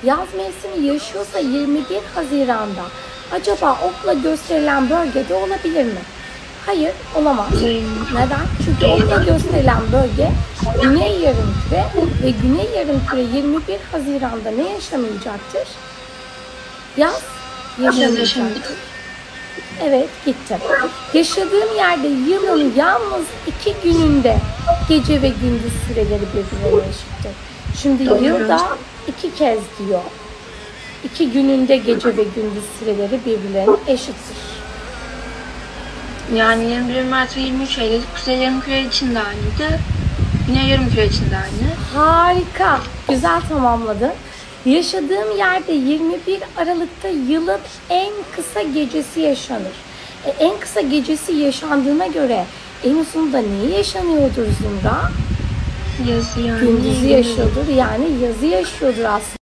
Yaz mevsimi yaşıyorsa 21 Haziran'da acaba okla gösterilen bölgede olabilir mi? Hayır, olamaz. Neden? Çünkü okla gösterilen bölge Güney Yarımküre ve Güney Yarımküre 21 Haziran'da ne yaşamayacaktır? Yaz yaşamayacaktır. Evet, gittim. Yaşadığım yerde yılın yalnız 2 gününde gece ve gündüz süreleri birbirine eşittir. Şimdi yılda 2 kez diyor. 2 gününde gece ve gündüz süreleri birbirlerine eşittir. Yani 21 Mart ve 23 Eylül Kuzey Yarımküre için de aynıydı. Güney Yarımküre için de aynı. Harika, güzel tamamladın. Yaşadığım yerde 21 Aralık'ta yılın en kısa gecesi yaşanır. En kısa gecesi yaşandığına göre en uzun da neyi yaşanıyordur Zümra? Yazı yani. Gündüzü yaşıyordur, yani yazı yaşıyordur aslında.